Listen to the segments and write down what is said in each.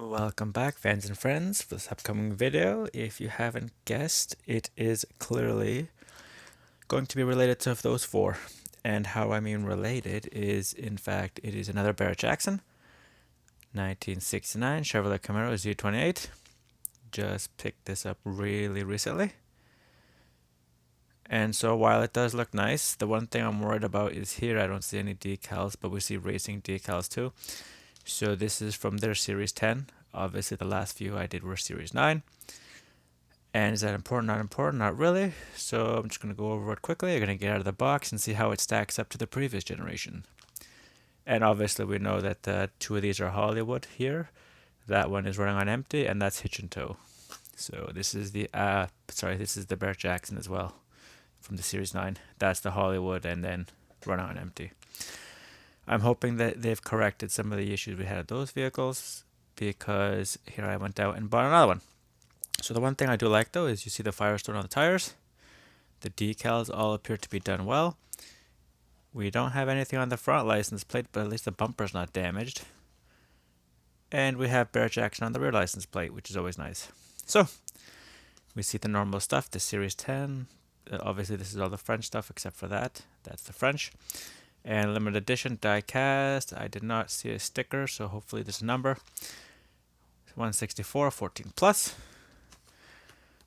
Welcome back, fans and friends, for this upcoming video. If you haven't guessed, it is clearly going to be related to those four. And how I mean related is, in fact, it is another Barrett-Jackson, 1969 Chevrolet Camaro Z28. Just picked this up really recently. And so while it does look nice, the one thing I'm worried about is here I don't see any decals, but we see racing decals too. So this is from their Series 10. Obviously the last few I did were Series 9. And is that important? Not important? Not really. So I'm just going to go over it quickly. I'm going to get out of the box and see how it stacks up to the previous generation. And obviously we know that two of these are Hollywood here. That one is running on empty, and that's hitch and tow. So this is the this is the Barrett-Jackson as well from the Series 9. That's the Hollywood and then running on empty. I'm hoping that they've corrected some of the issues we had with those vehicles, because here I went out and bought another one. So the one thing I do like though is you see the Firestone on the tires. The decals all appear to be done well. We don't have anything on the front license plate, but at least the bumper's not damaged. And we have Barrett-Jackson on the rear license plate, which is always nice. So we see the normal stuff, the Series 10. Obviously this is all the French stuff except for that. That's the French. And limited edition die cast. I did not see a sticker, so hopefully there's a number. 164 14 plus.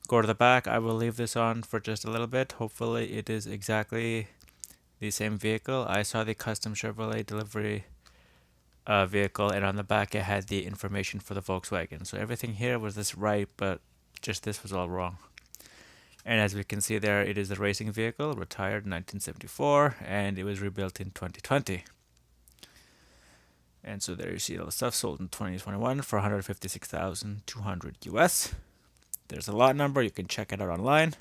Go to the back. I will leave this on for just a little bit. Hopefully it is exactly the same vehicle. I saw the custom Chevrolet delivery vehicle, and on the back it had the information for the Volkswagen. So everything here was this right, but just this was all wrong. And as we can see there, it is a racing vehicle, retired in 1974, and it was rebuilt in 2020. And so there you see all the stuff sold in 2021 for $156,200 US. There's a lot number. You can check it out online.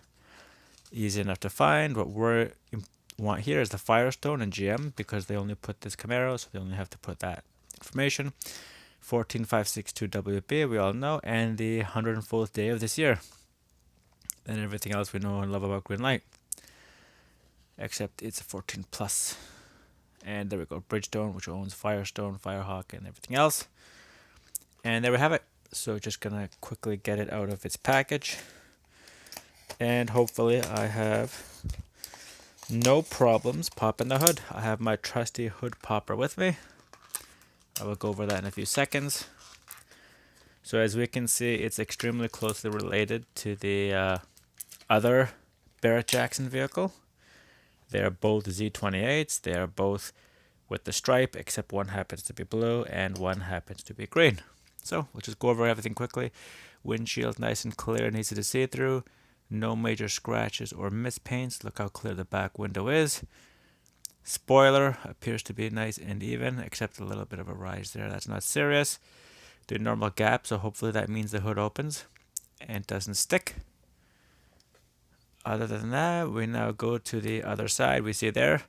Easy enough to find. What we want here is the Firestone and GM, because they only put this Camaro, so they only have to put that information. 14562 WB, we all know, and the 104th day of this year. And everything else we know and love about Greenlight, except it's a 14 plus. And there we go, Bridgestone, which owns Firestone, Firehawk, and everything else. And there we have it. So just gonna quickly get it out of its package, and hopefully I have no problems popping the hood. I have my trusty hood popper with me. I will go over that in a few seconds. So as we can see, it's extremely closely related to the other Barrett-Jackson vehicle. They are both Z28s. They are both with the stripe, except one happens to be blue and one happens to be green. So we'll just go over everything quickly. Windshield nice and clear and easy to see through. No major scratches or mispaints. Look how clear the back window is. Spoiler appears to be nice and even, except a little bit of a rise there. That's not serious. The normal gap, so hopefully that means the hood opens and doesn't stick. Other than that, we now go to the other side. We see there,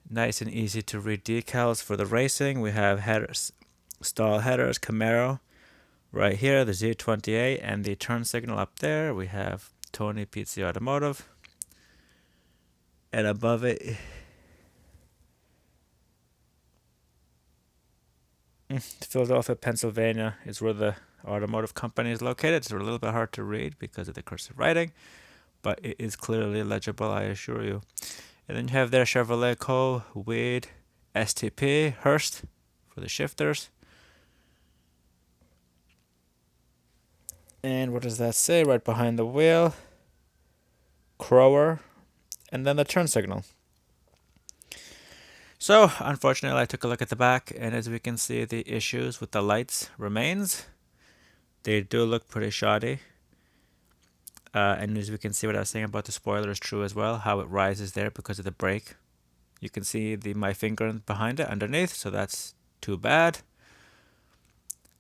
nice and easy to read decals for the racing. We have headers, stall headers, Camaro right here, the Z28, and the turn signal up there. We have Tony Pizzi Automotive, and above it, Philadelphia, Pennsylvania is where the automotive company is located. It's a little bit hard to read because of the cursive writing, but it is clearly legible, I assure you. And then you have their Chevrolet Co., Wade, STP, Hurst for the shifters. And what does that say right behind the wheel? Crower, and then the turn signal. So, unfortunately, I took a look at the back, and as we can see, the issues with the lights remains. They do look pretty shoddy. And as we can see, what I was saying about the spoiler is true as well, how it rises there because of the brake. You can see my finger behind it underneath, so that's too bad.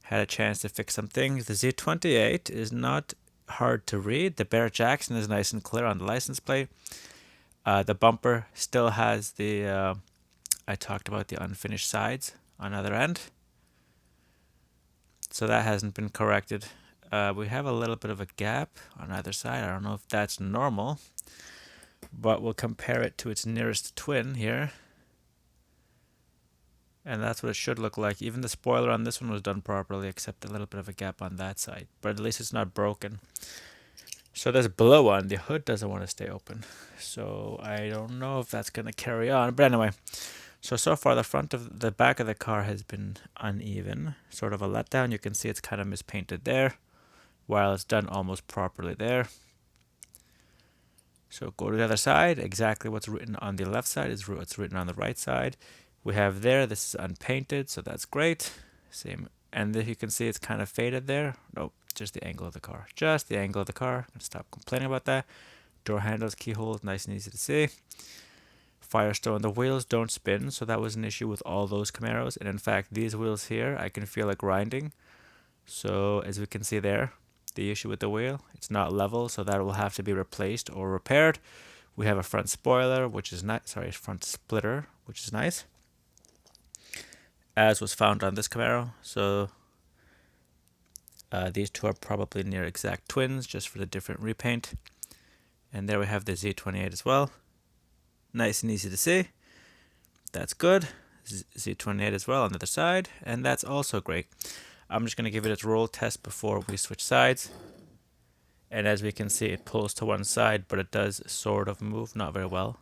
Had a chance to fix some things. The Z28 is not hard to read. The Barrett-Jackson is nice and clear on the license plate. The bumper still has the, I talked about the unfinished sides on the other end. So that hasn't been corrected. We have a little bit of a gap on either side. I don't know if that's normal, but we'll compare it to its nearest twin here. And that's what it should look like. Even the spoiler on this one was done properly, except a little bit of a gap on that side. But at least it's not broken. So this below one, the hood doesn't want to stay open. So I don't know if that's going to carry on. But anyway, so far the back of the car has been uneven. Sort of a letdown. You can see it's kind of mispainted there, while it's done almost properly there. So go to the other side. Exactly what's written on the left side is what's written on the right side. We have there, this is unpainted, so that's great. Same, and you can see it's kind of faded there. Nope, just the angle of the car. Just the angle of the car. Stop complaining about that. Door handles, keyholes, nice and easy to see. Firestone, the wheels don't spin, so that was an issue with all those Camaros. And in fact, these wheels here, I can feel it grinding. So as we can see there, the issue with the wheel, it's not level, so that will have to be replaced or repaired. We have a front spoiler, which is nice. Sorry, front splitter, which is nice, as was found on this Camaro. So these two are probably near exact twins, just for the different repaint. And there we have the Z28 as well. Nice and easy to see. That's good. Z28 as well on the other side, and that's also great. I'm just going to give it its roll test before we switch sides. And as we can see, it pulls to one side, but it does sort of move, not very well.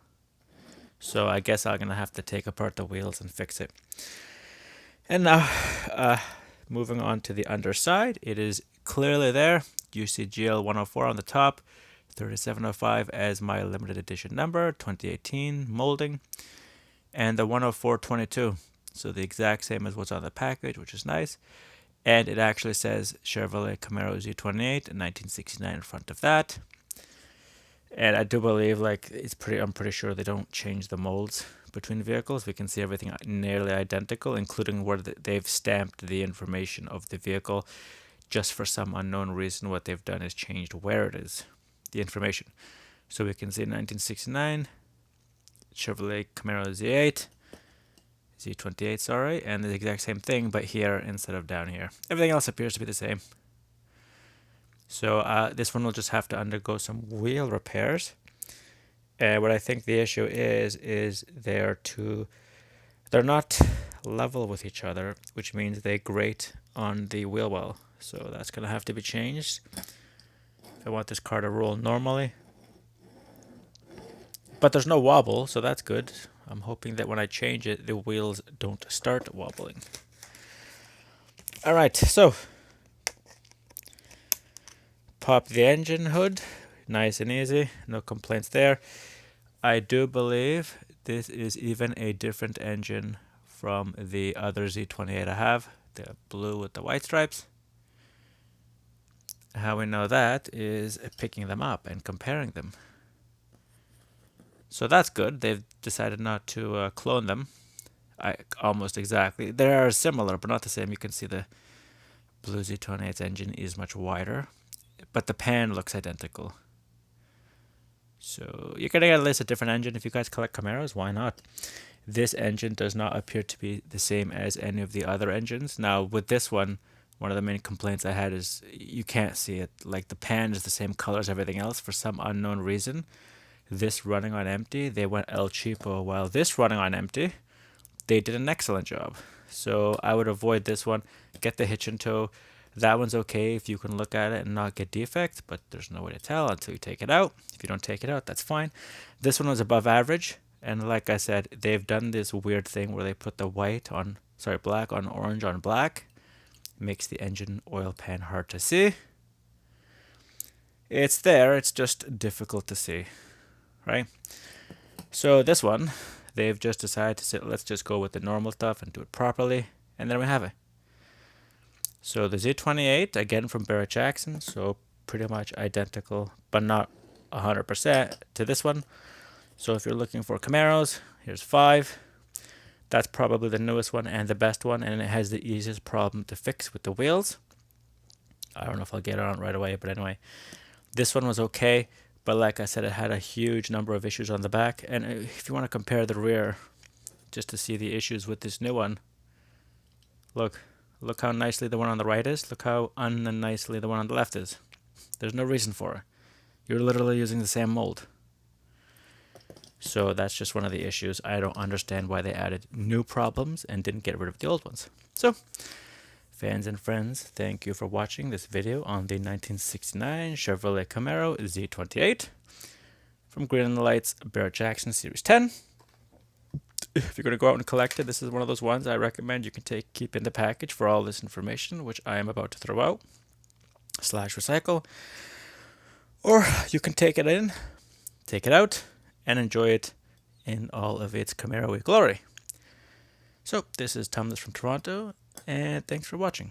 So I guess I'm going to have to take apart the wheels and fix it. And now, moving on to the underside, it is clearly there. You see GL 104 on the top, 3705 as my limited edition number, 2018 molding, and the 10422. So the exact same as what's on the package, which is nice. And it actually says Chevrolet Camaro Z28 in 1969 in front of that. And I do believe, like, I'm pretty sure they don't change the molds between vehicles. We can see everything nearly identical, including where they've stamped the information of the vehicle. Just for some unknown reason, what they've done is changed where it is, the information. So we can see 1969 Chevrolet Camaro Z28, sorry, and the exact same thing, but here instead of down here. Everything else appears to be the same. So this one will just have to undergo some wheel repairs. And what I think the issue is they're not level with each other, which means they grate on the wheel well. So that's going to have to be changed if I want this car to roll normally. But there's no wobble, so that's good. I'm hoping that when I change it, the wheels don't start wobbling. All right, so pop the engine hood, nice and easy, no complaints there. I do believe this is even a different engine from the other Z28 I have, the blue with the white stripes. How we know that is picking them up and comparing them. So that's good. They've decided not to clone them. Almost exactly. They are similar, but not the same. You can see the blue Z28's engine is much wider, but the pan looks identical. So you're going to get at least a different engine. If you guys collect Camaros, why not? This engine does not appear to be the same as any of the other engines. Now, with this one of the main complaints I had is you can't see it. Like, the pan is the same color as everything else for some unknown reason. This running on empty, they went El Cheapo, while this running on empty, they did an excellent job. So I would avoid this one. Get the hitch in tow. That one's okay if you can look at it and not get defects, but there's no way to tell until you take it out. If you don't take it out, that's fine. This one was above average, and like I said, they've done this weird thing where they put the black on orange on black. Makes the engine oil pan hard to see. It's there, it's just difficult to see. Right? So this one, they've just decided to say, let's just go with the normal stuff and do it properly. And then we have it. So the Z28, again from Barrett-Jackson, so pretty much identical, but not 100% to this one. So if you're looking for Camaros, here's 5. That's probably the newest one and the best one, and it has the easiest problem to fix with the wheels. I don't know if I'll get it on right away, but anyway. This one was okay. But like I said, it had a huge number of issues on the back. And if you want to compare the rear, just to see the issues with this new one, look how nicely the one on the right is. Look how unnicely the one on the left is. There's no reason for it. You're literally using the same mold. So that's just one of the issues. I don't understand why they added new problems and didn't get rid of the old ones. So, fans and friends, thank you for watching this video on the 1969 Chevrolet Camaro Z28 from Greenlight's Barrett-Jackson Series 10. If you're going to go out and collect it, this is one of those ones I recommend you can keep in the package for all this information, which I am about to throw out / recycle. Or you can take it in, take it out, and enjoy it in all of its Camaro glory. So, this is Thomas from Toronto, and thanks for watching.